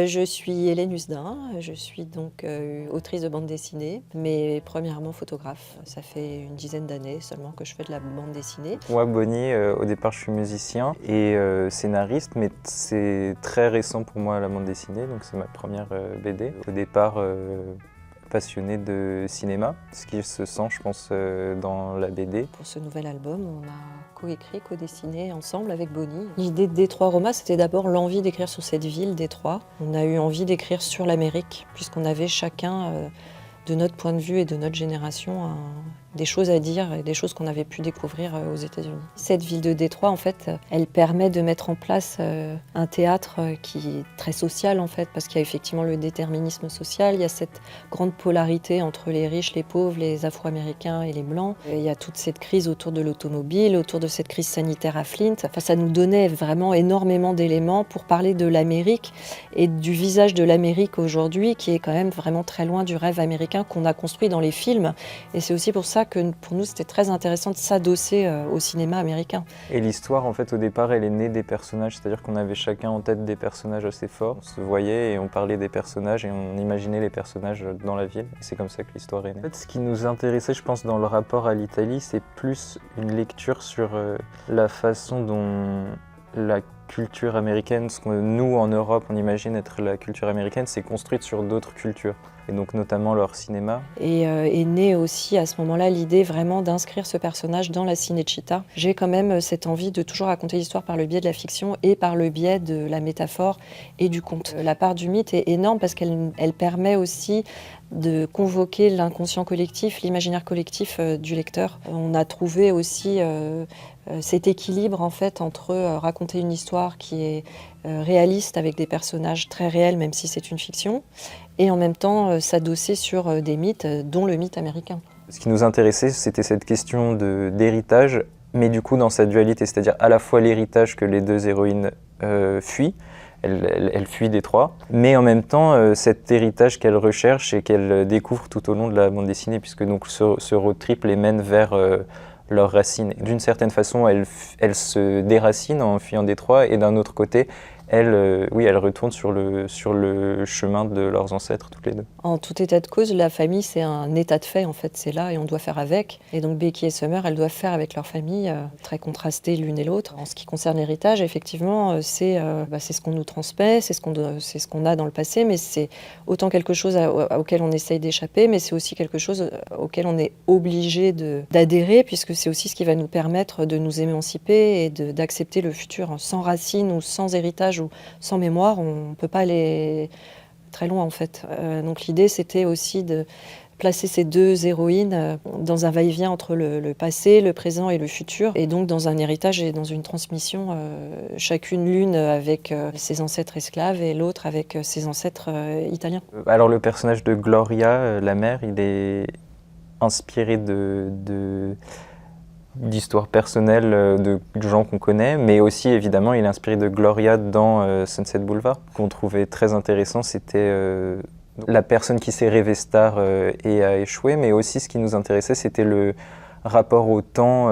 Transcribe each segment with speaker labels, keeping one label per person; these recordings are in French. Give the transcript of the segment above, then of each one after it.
Speaker 1: Je suis Hélène Husdin, je suis donc autrice de bande dessinée, mais premièrement photographe. Ça fait une dizaine d'années seulement que je fais de la bande dessinée.
Speaker 2: Moi, Bonnie, au départ, je suis musicien et scénariste, mais c'est très récent pour moi la bande dessinée, donc c'est ma première BD. Au départ, passionné de cinéma, ce qui se sent, je pense, dans la BD.
Speaker 1: Pour ce nouvel album, on a coécrit, co-dessiné ensemble avec Bonnie. L'idée de Détroit Roma, c'était d'abord l'envie d'écrire sur cette ville, Détroit. On a eu envie d'écrire sur l'Amérique, puisqu'on avait chacun, de notre point de vue et de notre génération, des choses à dire et des choses qu'on avait pu découvrir aux États-Unis. Cette ville de Détroit, en fait, elle permet de mettre en place un théâtre qui est très social, en fait, parce qu'il y a effectivement le déterminisme social, il y a cette grande polarité entre les riches, les pauvres, les Afro-Américains et les Blancs. Il y a toute cette crise autour de l'automobile, autour de cette crise sanitaire à Flint. Enfin, ça nous donnait vraiment énormément d'éléments pour parler de l'Amérique et du visage de l'Amérique aujourd'hui, qui est quand même vraiment très loin du rêve américain qu'on a construit dans les films. Et c'est aussi pour ça que pour nous, c'était très intéressant de s'adosser au cinéma américain.
Speaker 2: Et l'histoire, en fait, au départ, elle est née des personnages, c'est-à-dire qu'on avait chacun en tête des personnages assez forts. On se voyait et on parlait des personnages et on imaginait les personnages dans la ville. Et c'est comme ça que l'histoire est née. En fait, ce qui nous intéressait, je pense, dans le rapport à l'Italie, c'est plus une lecture sur la façon dont la culture américaine, ce que nous, en Europe, on imagine être la culture américaine, c'est construite sur d'autres cultures, et donc notamment leur cinéma.
Speaker 1: Et est née aussi à ce moment-là l'idée vraiment d'inscrire ce personnage dans la Cinecittà. J'ai quand même cette envie de toujours raconter l'histoire par le biais de la fiction et par le biais de la métaphore et du conte. La part du mythe est énorme parce qu'elle permet aussi de convoquer l'inconscient collectif, l'imaginaire collectif du lecteur. On a trouvé aussi cet équilibre en fait entre raconter une histoire qui est réaliste avec des personnages très réels même si c'est une fiction et en même temps s'adosser sur des mythes dont le mythe américain.
Speaker 2: Ce qui nous intéressait, c'était cette question d'héritage, mais du coup dans sa dualité, c'est-à-dire à la fois l'héritage que les deux héroïnes fuient, elle fuit Détroit, mais en même temps cet héritage qu'elle recherche et qu'elle découvre tout au long de la bande dessinée, puisque donc ce road trip les mène vers leurs racines. D'une certaine façon, elle se déracine en fuyant Détroit, et d'un autre côté, elle retourne sur le chemin de leurs ancêtres, toutes les deux.
Speaker 1: En tout état de cause, la famille, c'est un état de fait, en fait, c'est là et on doit faire avec. Et donc Becky et Summer, elles doivent faire avec leur famille, très contrastées l'une et l'autre. En ce qui concerne l'héritage, effectivement, c'est ce qu'on nous transmet, c'est ce qu'on a dans le passé, mais c'est autant quelque chose auquel on essaye d'échapper, mais c'est aussi quelque chose auquel on est obligé d'adhérer, puisque c'est aussi ce qui va nous permettre de nous émanciper et d'accepter le futur. Sans racines ou sans héritage ou sans mémoire, on ne peut pas aller très loin en fait. Donc l'idée c'était aussi de placer ces deux héroïnes dans un va-et-vient entre le passé, le présent et le futur, et donc dans un héritage et dans une transmission, chacune l'une avec ses ancêtres esclaves et l'autre avec ses ancêtres italiens.
Speaker 2: Alors le personnage de Gloria, la mère, il est inspiré d'histoires personnelles de gens qu'on connaît, mais aussi évidemment il est inspiré de Gloria dans Sunset Boulevard. Ce qu'on trouvait très intéressant, c'était la personne qui s'est rêvée star et a échoué, mais aussi ce qui nous intéressait, c'était le rapport au temps,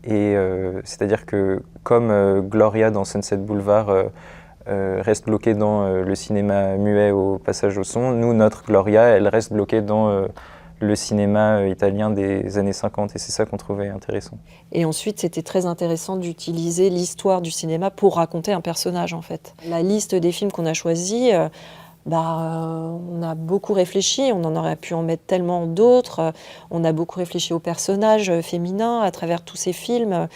Speaker 2: c'est-à-dire que comme Gloria dans Sunset Boulevard reste bloquée dans le cinéma muet au passage au son, nous, notre Gloria, elle reste bloquée dans le cinéma italien des années 50, et c'est ça qu'on trouvait intéressant.
Speaker 1: Et ensuite, c'était très intéressant d'utiliser l'histoire du cinéma pour raconter un personnage, en fait. La liste des films qu'on a choisis, on a beaucoup réfléchi, on en aurait pu en mettre tellement d'autres. On a beaucoup réfléchi aux personnages féminins à travers tous ces films,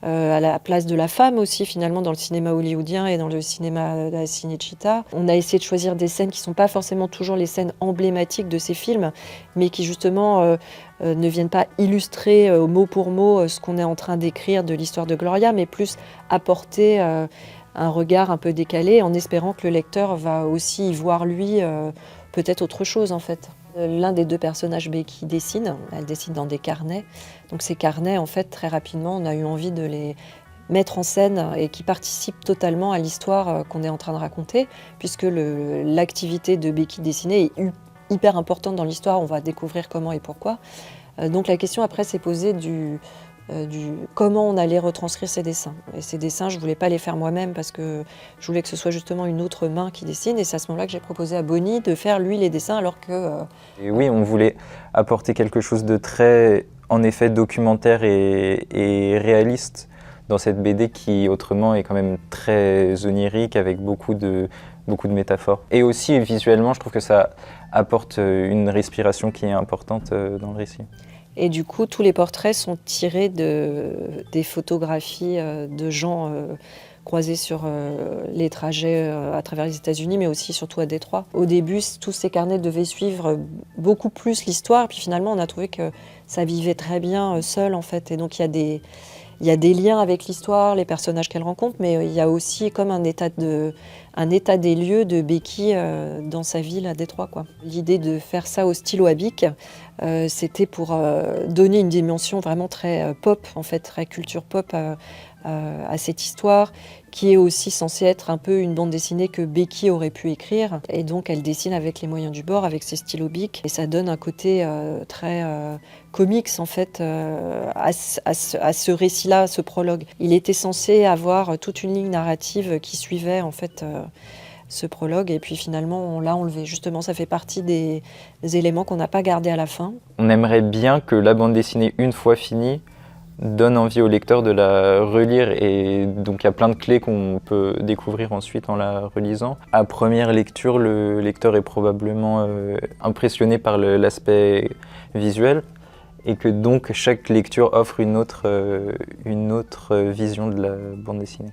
Speaker 1: à la place de la femme aussi finalement dans le cinéma hollywoodien et dans le cinéma de la Cinecittà. On a essayé de choisir des scènes qui ne sont pas forcément toujours les scènes emblématiques de ces films, mais qui justement ne viennent pas illustrer mot pour mot ce qu'on est en train d'écrire de l'histoire de Gloria, mais plus apporter un regard un peu décalé en espérant que le lecteur va aussi y voir lui peut-être autre chose en fait. L'un des deux personnages, Becky, dessine, elle dessine dans des carnets. Donc ces carnets, en fait, très rapidement, on a eu envie de les mettre en scène et qui participent totalement à l'histoire qu'on est en train de raconter, puisque l'activité de Becky dessiner est hyper importante dans l'histoire, on va découvrir comment et pourquoi. Donc la question après s'est posée comment on allait retranscrire ces dessins. Et ces dessins, je voulais pas les faire moi-même parce que je voulais que ce soit justement une autre main qui dessine. Et c'est à ce moment-là que j'ai proposé à Bonnie de faire lui les dessins alors que...
Speaker 2: Et oui, on voulait apporter quelque chose de très, en effet, documentaire et réaliste dans cette BD qui, autrement, est quand même très onirique avec beaucoup de métaphores. Et aussi, visuellement, je trouve que ça apporte une respiration qui est importante dans le récit.
Speaker 1: Et du coup, tous les portraits sont tirés des photographies de gens croisés sur les trajets à travers les États-Unis, mais aussi surtout à Détroit. Au début, tous ces carnets devaient suivre beaucoup plus l'histoire, puis finalement, on a trouvé que ça vivait très bien seul, en fait. Et donc, il y a des liens avec l'histoire, les personnages qu'elle rencontre, mais il y a aussi comme un état des lieux de Becky dans sa ville à Détroit, quoi. L'idée de faire ça au stylo à bic, c'était pour donner une dimension vraiment très pop, en fait, très culture pop à cette histoire, qui est aussi censée être un peu une bande dessinée que Becky aurait pu écrire. Et donc elle dessine avec les moyens du bord, avec ses stylos bic, et ça donne un côté très comics en fait à ce récit-là, à ce prologue. Il était censé avoir toute une ligne narrative qui suivait en fait ce prologue, et puis finalement on l'a enlevé. Justement, ça fait partie des éléments qu'on n'a pas gardés à la fin.
Speaker 2: On aimerait bien que la bande dessinée, une fois finie, donne envie au lecteur de la relire, et donc il y a plein de clés qu'on peut découvrir ensuite en la relisant. À première lecture, le lecteur est probablement impressionné par l'aspect visuel, et que donc chaque lecture offre une autre vision de la bande dessinée.